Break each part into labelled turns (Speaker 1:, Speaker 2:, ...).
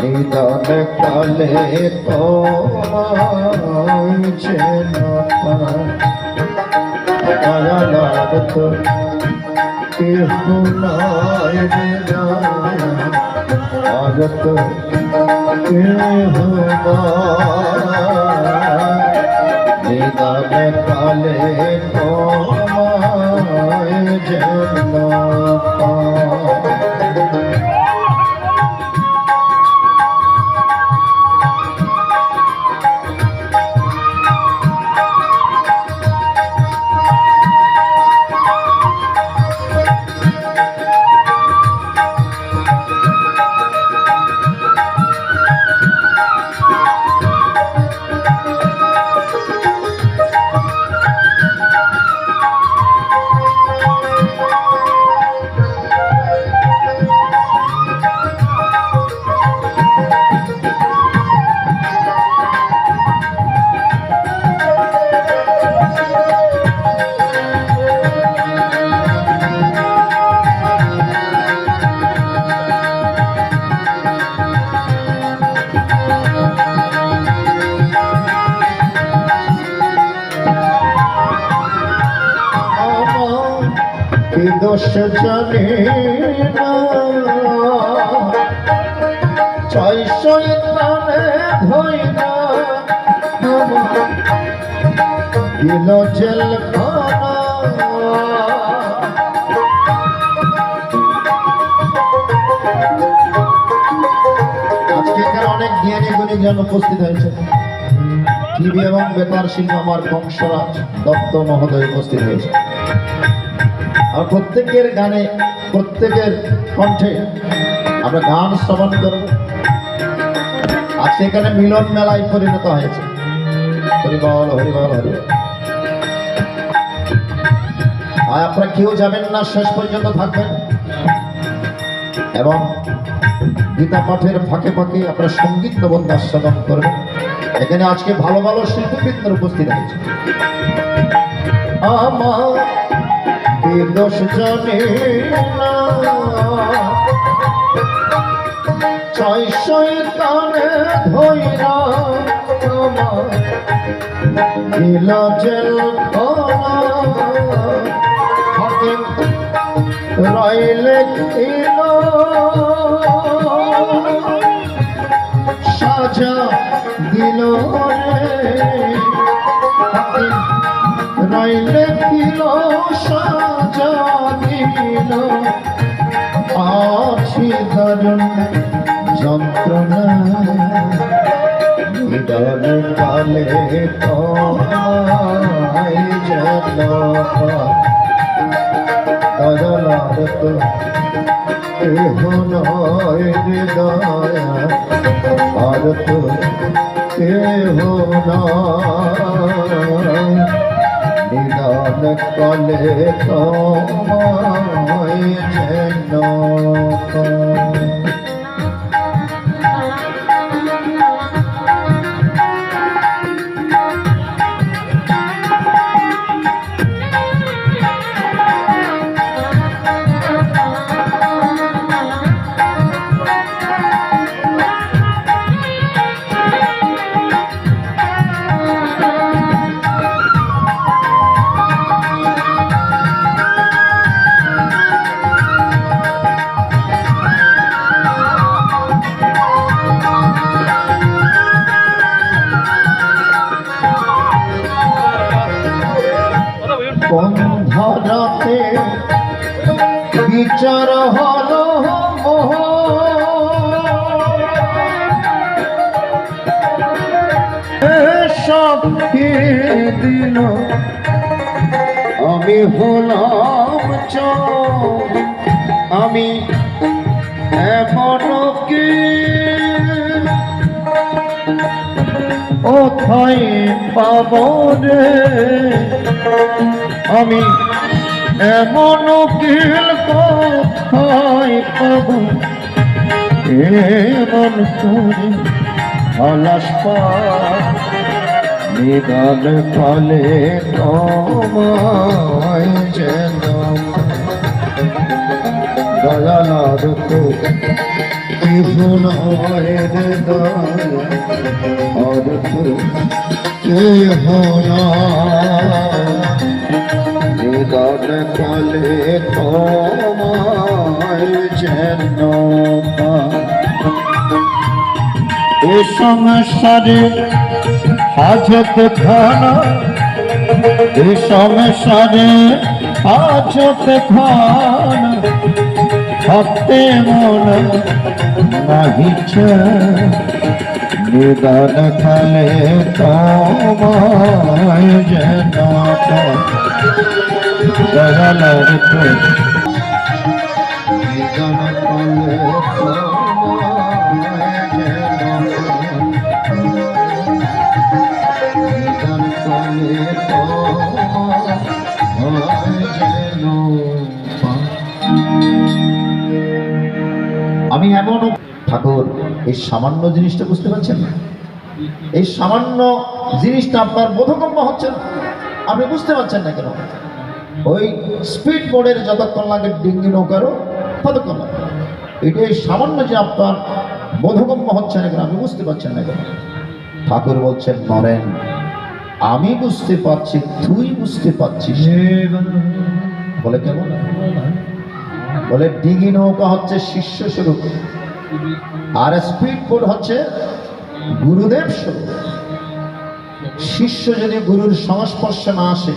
Speaker 1: নিদান কালে দয়ালার তো কেহ নাই আর তো কেহ নিদান কালে যেন দোষ জানে না ছয় শয়তানে ধইরা দিল জেলখানা আজকে এখানে অনেক জ্ঞানী গুণীজন উপস্থিত হয়েছে। টিভি এবং বেতার শিল্পী আমার কংসরাজ দত্ত মহোদয় উপস্থিত হয়েছে। আর প্রত্যেকের গানে প্রত্যেকের কণ্ঠে আমরা গান শ্রবণ করব। আজকে এখানে মিলন মেলায় পরিণত হয়েছে। হরিবল হরিবল হরিবল। আর আপনারা কেউ যাবেন না, শেষ পর্যন্ত থাকবেন এবং গীতা পাঠের ফাঁকে ফাঁকে আপনারা সঙ্গীত নবন্ধ আস্বাদন করবেন। এখানে আজকে ভালো ভালো শিল্পীবৃন্দ উপস্থিত হয়েছে। আমার দোষ জানে না ছয় শয়তানে ধইরা দিল জেলখানা হাকিম রাইলে দিল সাজা দিল রে হাকিম রাইলে দিল সাজা দিল আছি দারুণ যন্ত্রণা নিদান কালে তোমায় যেন দয়ালার তো কেহ নয় দয়া আর তো কেহ নয় নিদান কালে তোমায় যেন বন্ধরাতে বিচার হলো সাক্ষী দিল আমি হলাম চোর আমি এমন কি কোথায় পাব রে আমি এমন উকিল কোথায় পাব এমন করে হলাস পা নিদান কালে তোমায় যেন দয়ালার তো কেহ নয় রে দয়াল আর তো কেহ নয় নিদান কালে তোমায় যেন এ সংসারে হাজত খানা এ সংসারে হাজত খানা থাকতে মন নাহিছে নিদান কালে তোমায় যেন দয়ালার তো নিদান কালে তোমায় যেন নিদান কালে তোমায় যেন আমি এমন ঠাকুর এই সামান্য জিনিসটা বুঝতে পারছেন না? এই সামান্য জিনিসটা আপনার বোধগম্য হচ্ছে না, আপনি বুঝতে পারছেন না কেন? ওই স্পিড বোর্ডের যতক্ষণ লাগে ডিঙ্গি নৌকারও ততক্ষণ লাগে। এটাই সামান্য যে আপনার বোধগম্য হচ্ছে না কেন, আপনি বুঝতে পারছেন না কেন? ঠাকুর বলছেন নরেন, আমি বুঝতে পারছি, তুই বুঝতে পারছিস। বলে কেমন? বলে ডিঙ্গি নৌকা হচ্ছে শিষ্য স্বরূপ, আর স্পিড বোট হচ্ছে গুরুদেব স্বরূপ। শিষ্য যদি গুরুর সংস্পর্শে না আসে,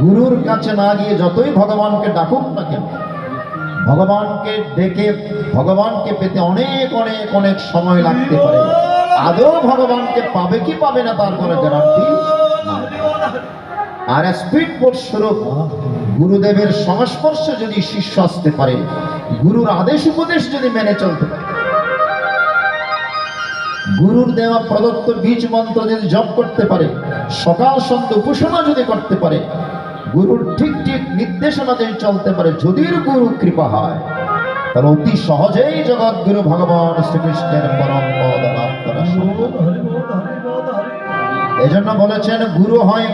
Speaker 1: গুরুর কাছে না গিয়ে যতই ভগবানকে ডাকুক না কেন, ভগবানকে ডেকে ভগবানকে পেতে অনেক অনেক অনেক সময় লাগতে পারে। আদৌ ভগবানকে পাবে কি পাবে না তার কোনো গ্যারান্টি। আর স্পিড বোট স্বরূপ গুরুদেবের সংস্পর্শে যদি শিষ্য আসতে পারে, গুরুর আদেশ উপদেশ যদি মেনে চলতে পারে, গুরুর দেওয়া প্রদত্ত বীজ মন্ত্র যদি জপ করতে পারে, সকাল সন্ধ্যা উপাসনা যদি করতে পারে, গুরুর ঠিক ঠিক নির্দেশনা যদি চলতে পারে, যদি গুরু কৃপা হয়, তাহলে অতি সহজেই জগৎগুরু ভগবান শ্রীকৃষ্ণের পরম পদ লাভ করা সম্ভব। এজন্য বলেছেন গুরু হয়